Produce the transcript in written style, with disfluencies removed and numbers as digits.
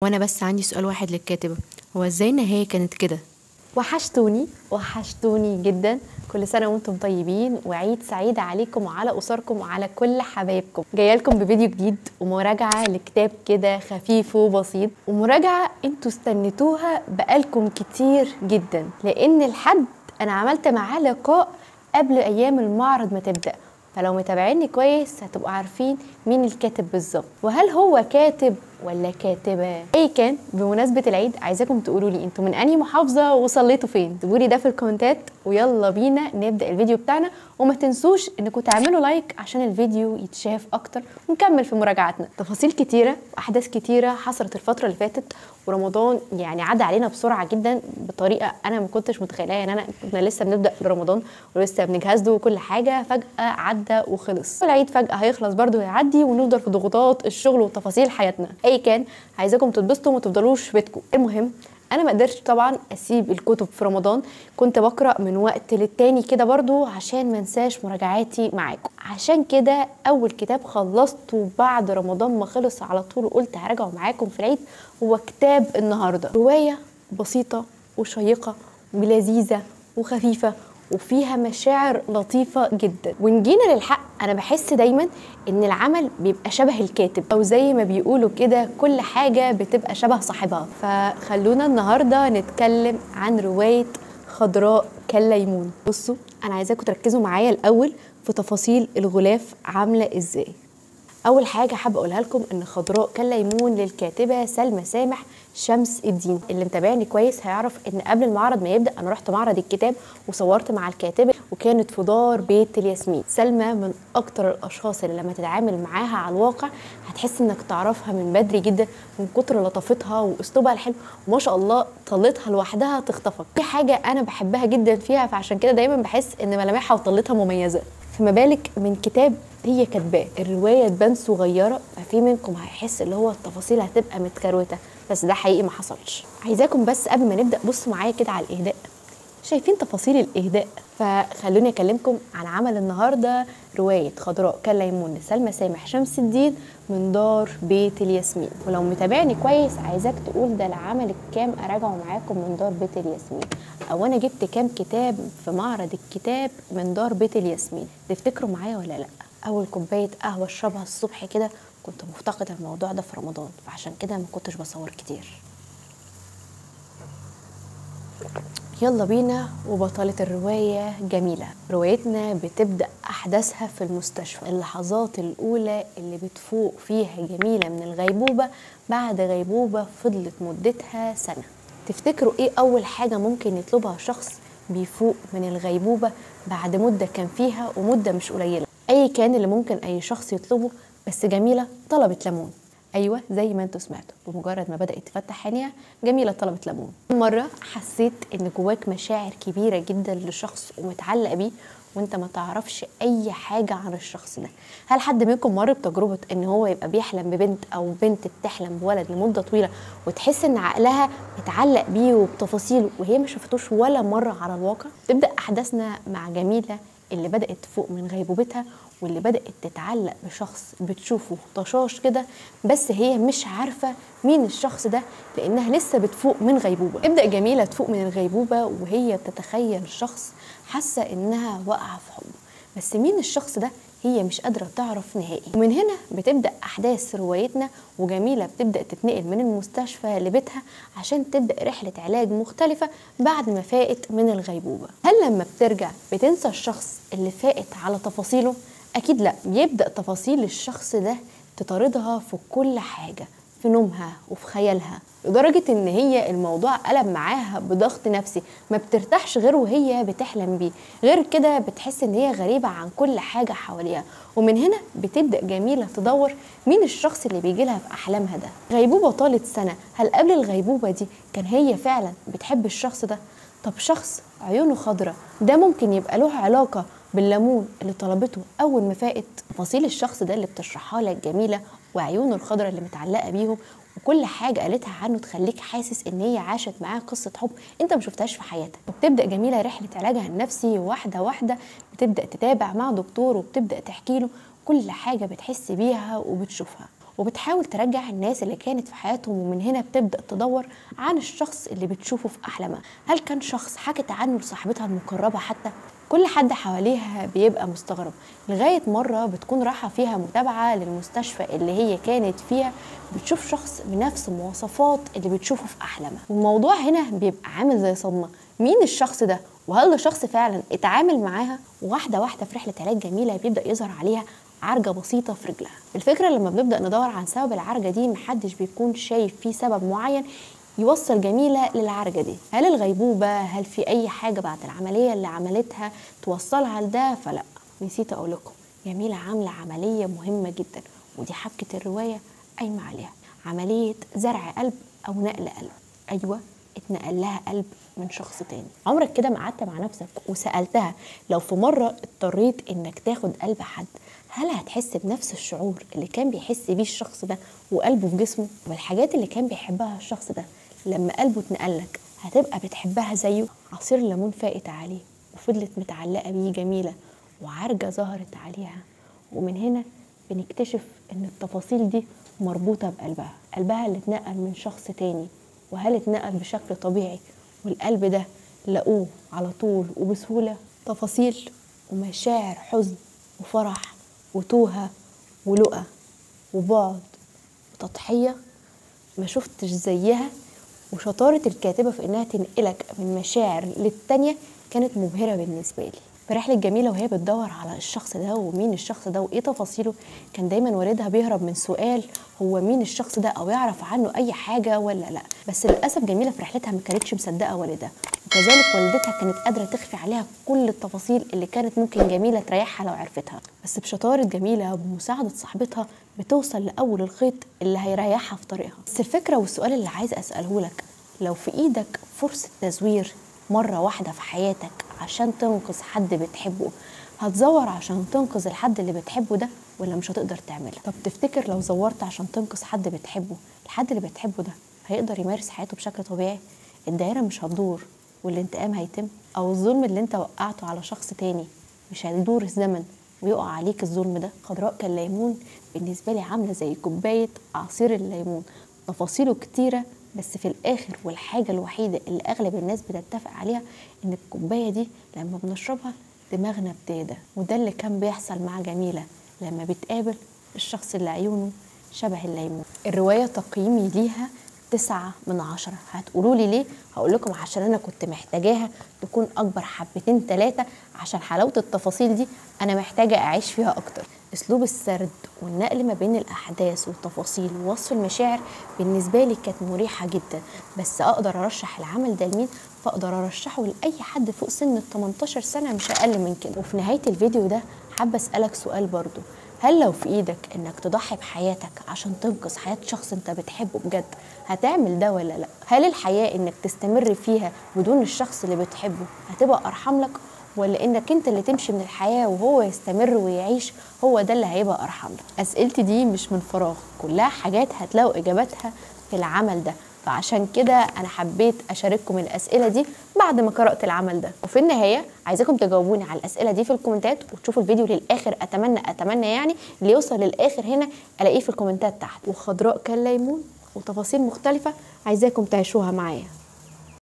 وانا بس عندي سؤال واحد للكاتبة، هو ازاي النهاية كانت كده؟ وحشتوني جدا. كل سنة وانتم طيبين وعيد سعيد عليكم وعلى أسركم وعلى كل حبايبكم. جايه لكم بفيديو جديد ومراجعة لكتاب كده خفيف وبسيط، ومراجعة انتوا استنيتوها بقالكم كتير جدا، لأن الحد أنا عملت معاه لقاء قبل أيام المعرض ما تبدأ، فلو متابعيني كويس هتبقوا عارفين مين الكاتب بالظبط، وهل هو كاتب ولا كاتبه. اي كان بمناسبه العيد عايزاكم تقولوا لي انتوا من انهي محافظه وصليتوا فين، اكتبوا لي ده في الكومنتات، ويلا بينا نبدا الفيديو بتاعنا. وما تنسوش انكم تعملوا لايك عشان الفيديو يتشاف اكتر، ونكمل في مراجعتنا. تفاصيل كتيره واحداث كتيره حصلت الفتره اللي فاتت، ورمضان يعني عدى علينا بسرعه جدا بطريقه انا ما كنتش متخيلاها. يعني كنا لسه بنبدا رمضان ولسه بنجهز له وكل حاجه، فجاه عدى وخلص. العيد فجاه هيخلص برده ويعدي، ونفضل في ضغوطات الشغل وتفاصيل حياتنا. اي كان عايزاكم تتبسطوا وما تفضلوش في بيتكم. المهم انا ما قدرتش طبعا اسيب الكتب في رمضان، كنت بقرا من وقت للتاني كده برضو عشان ما انساش مراجعاتي معاكم. عشان كده اول كتاب خلصته بعد رمضان ما خلص على طول قلت هراجعه معاكم في العيد هو كتاب النهارده. روايه بسيطه وشيقه ولذيذه وخفيفه وفيها مشاعر لطيفة جدا. ونجينا للحق، أنا بحس دايما إن العمل بيبقى شبه الكاتب، أو زي ما بيقولوا كده كل حاجة بتبقى شبه صاحبها. فخلونا النهاردة نتكلم عن رواية خضراء كالليمون. بصوا أنا عايزاكم تركزوا معايا الأول في تفاصيل الغلاف عاملة إزاي. اول حاجه حابه اقولها لكم ان خضراء كالليمون للكاتبه سلمى سامح شمس الدين. اللي متابعني كويس هيعرف ان قبل المعرض ما يبدا انا رحت معرض الكتاب وصورت مع الكاتبه، وكانت في دار بيت الياسمين. سلمى من اكتر الاشخاص اللي لما تتعامل معاها على الواقع هتحس انك تعرفها من بدري جدا، من كتر لطافتها واسلوبها الحلو، وما شاء الله طلتها لوحدها تخطفك. في حاجه انا بحبها جدا فيها، فعشان كده دايما بحس ان ملامحها وطلتها مميزه، فما بالك من كتاب هي كاتباه. الروايه تبان صغيره، ففي منكم هيحس اللي هو التفاصيل هتبقى متكروته، بس ده حقيقي ما حصلش. عايزاكم بس قبل ما نبدا بصوا معايا كده على الاهداء، شايفين تفاصيل الاهداء؟ فخلوني اكلمكم عن عمل النهارده، روايه خضراء كالليمون لسلمى سامح شمس الدين من دار بيت الياسمين. ولو متابعني كويس عايزاك تقول ده العمل الكام اراجعه معاكم من دار بيت الياسمين، او انا جبت كام كتاب في معرض الكتاب من دار بيت الياسمين. تفتكروا معايا ولا لا؟ اول كوبايه قهوه اشربها الصبح كده كنت مفتقده الموضوع ده في رمضان، فعشان كده ما كنتش بصور كتير. يلا بينا. وبطلة الرواية جميلة. روايتنا بتبدأ أحداثها في المستشفى، اللحظات الأولى اللي بتفوق فيها جميلة من الغيبوبة بعد غيبوبة فضلت مدتها سنة. تفتكروا إيه أول حاجة ممكن يطلبها شخص بيفوق من الغيبوبة بعد مدة كان فيها ومدة مش قليلة؟ أي كان اللي ممكن أي شخص يطلبه، بس جميلة طلبت ليمون. ايوه زي ما انتوا سمعتوا، بمجرد ما بدات تفتح عينيها جميله طلبت ليمون. مره حسيت ان جواك مشاعر كبيره جدا لشخص ومتعلق بيه وانت ما تعرفش اي حاجه عن الشخص ده. هل حد منكم مر بتجربه ان هو يبقى بيحلم ببنت او بنت بتحلم بولد لمده طويله، وتحس ان عقلها متعلق بيه وبتفاصيله وهي ما شافتوش ولا مره على الواقع؟ تبدا احداثنا مع جميله اللي بدات تفوق من غيبوبتها، واللي بدأت تتعلق بشخص بتشوفه طشاش كده، بس هي مش عارفة مين الشخص ده لأنها لسه بتفوق من غيبوبة. تبدأ جميلة تفوق من الغيبوبة وهي بتتخيل شخص، حاسة إنها واقعة في حبه، بس مين الشخص ده هي مش قادرة تعرف نهائي. ومن هنا بتبدأ أحداث روايتنا، وجميلة بتبدأ تتنقل من المستشفى لبيتها عشان تبدأ رحلة علاج مختلفة بعد ما فاقت من الغيبوبة. هل لما بترجع بتنسى الشخص اللي فاقت على تفاصيله؟ أكيد لأ، بيبدأ تفاصيل الشخص ده تطاردها في كل حاجة، في نومها وفي خيالها، لدرجة إن هي الموضوع قلب معاها بضغط نفسي، ما بترتاحش غير وهي بتحلم بيه، غير كده بتحس إن هي غريبة عن كل حاجة حواليها. ومن هنا بتبدأ جميلة تدور مين الشخص اللي بيجيلها في أحلامها ده. غيبوبة طالت سنة، هل قبل الغيبوبة دي كان هي فعلا بتحب الشخص ده؟ طب شخص عيونه خضرة ده ممكن يبقى له علاقة بالليمون اللي طلبته اول ما فاقت؟ تفاصيل الشخص ده اللي بتشرحها لك جميله، وعيونه الخضراء اللي متعلقه بيهم، وكل حاجه قالتها عنه تخليك حاسس ان هي عاشت معاه قصه حب انت ما شفتهاش في حياتك. وبتبدا جميله رحله علاجها النفسي واحده واحده، بتبدا تتابع مع دكتور وبتبدا تحكي له كل حاجه بتحس بيها وبتشوفها. وبتحاول ترجع الناس اللي كانت في حياتهم، ومن هنا بتبدأ تدور عن الشخص اللي بتشوفه في أحلامها. هل كان شخص حكت عنه لصاحبتها المقربة حتى؟ كل حد حواليها بيبقى مستغرب، لغاية مرة بتكون رايحة فيها متابعة للمستشفى اللي هي كانت فيها، بتشوف شخص بنفس المواصفات اللي بتشوفه في أحلامها. والموضوع هنا بيبقى عامل زي صدمة، مين الشخص ده؟ وهل ده شخص فعلا اتعامل معاها؟ واحدة واحدة في رحلة علاج جميلة بيبدأ يظهر عليها عرجة بسيطة في رجلها. الفكرة لما بنبدأ ندور عن سبب العرجة دي، محدش بيكون شايف فيه سبب معين يوصل جميلة للعرجة دي. هل الغيبوبة؟ هل في أي حاجة بعد العملية اللي عملتها توصلها لده؟ فلا، نسيت أقول لكم، جميلة عاملة عملية مهمة جدا، ودي حبكة الرواية قايمة عليها، عملية زرع قلب أو نقل قلب. أيوة، اتنقل لها قلب من شخص تاني. عمرك كده ما قعدت مع نفسك وسألتها لو في مرة اضطريت انك تاخد قلب حد، هل هتحس بنفس الشعور اللي كان بيحس بيه الشخص ده وقلبه في جسمه؟ والحاجات اللي كان بيحبها الشخص ده لما قلبه اتنقلك هتبقى بتحبها زيه؟ عصير الليمون فاقت عليه وفضلت متعلقة بيه جميلة، وعرجة ظهرت عليها، ومن هنا بنكتشف ان التفاصيل دي مربوطة بقلبها، قلبها اللي اتنقل من شخص تاني. وهل اتنقل بشكل طبيعي والقلب ده لقوه على طول وبسهولة؟ تفاصيل ومشاعر حزن وفرح وتوهة ولقى وبعد وتضحية ما شفتش زيها. وشطارة الكاتبة في انها تنقلك من مشاعر للتانية كانت مبهرة بالنسبة لي. في رحلة جميلة وهي بتدور على الشخص ده ومين الشخص ده وايه تفاصيله، كان دايما والدها بيهرب من سؤال هو مين الشخص ده او يعرف عنه اي حاجة ولا لا. بس للأسف جميلة في رحلتها ما كانتش مصدقة والدها، وكذلك والدتها كانت قادرة تخفي عليها كل التفاصيل اللي كانت ممكن جميلة تريحها لو عرفتها. بس بشطارة جميلة وبمساعدة صاحبتها بتوصل لأول الخيط اللي هيريحها في طريقها. بس الفكرة والسؤال اللي عايز أسأله لك، لو في إيدك فرصة تزوير مرة واحدة في حياتك عشان تنقذ حد بتحبه، هتزور عشان تنقذ الحد اللي بتحبه ده ولا مش هتقدر تعملها؟ طب تفتكر لو زورت عشان تنقذ حد بتحبه، الحد اللي بتحبه ده هيقدر يمارس حياته بشكل طبيعي؟ الدائرة مش هتدور والانتقام هيتم؟ او الظلم اللي انت وقعته على شخص تاني مش هيدور الزمن ويقع عليك الظلم ده؟ خضراء كالليمون بالنسبة لي عاملة زي كوباية عصير الليمون، تفاصيله كتيرة، بس في الآخر والحاجة الوحيدة اللي أغلب الناس بتتفق عليها إن الكوباية دي لما بنشربها دماغنا بتهدى. وده اللي كان بيحصل مع جميلة لما بتقابل الشخص اللي عيونه شبه الليمون. الرواية تقييمي ليها 9/10. هتقولوا لي ليه؟ هقول لكم عشان أنا كنت محتاجاها تكون أكبر حبتين 3، عشان حلاوة التفاصيل دي أنا محتاجة أعيش فيها أكتر. أسلوب السرد والنقل ما بين الأحداث والتفاصيل ووصف المشاعر بالنسبة لي كانت مريحة جدا. بس أقدر أرشح العمل ده لمين؟ فأقدر أرشحه لأي حد فوق سن 18 سنة، مش أقل من كده. وفي نهاية الفيديو ده حابة أسألك سؤال برضو، هل لو في إيدك إنك تضحي بحياتك عشان تنقذ حياة شخص أنت بتحبه بجد، هتعمل ده ولا لأ؟ هل الحياة إنك تستمر فيها بدون الشخص اللي بتحبه هتبقى أرحم لك، ولا إنك أنت اللي تمشي من الحياة وهو يستمر ويعيش، هو ده اللي هيبقى أرحم لك؟ أسئلتي دي مش من فراغ، كلها حاجات هتلاقوا إجاباتها في العمل ده، فعشان كده أنا حبيت أشارككم الأسئلة دي بعد ما قرأت العمل ده. وفي النهاية عايزاكم تجاوبوني على الأسئلة دي في الكومنتات وتشوفوا الفيديو للآخر. أتمنى يعني اللي يوصل للآخر هنا ألاقيه في الكومنتات تحت. وخضراء كالليمون وتفاصيل مختلفة عايزاكم تعيشوها معايا.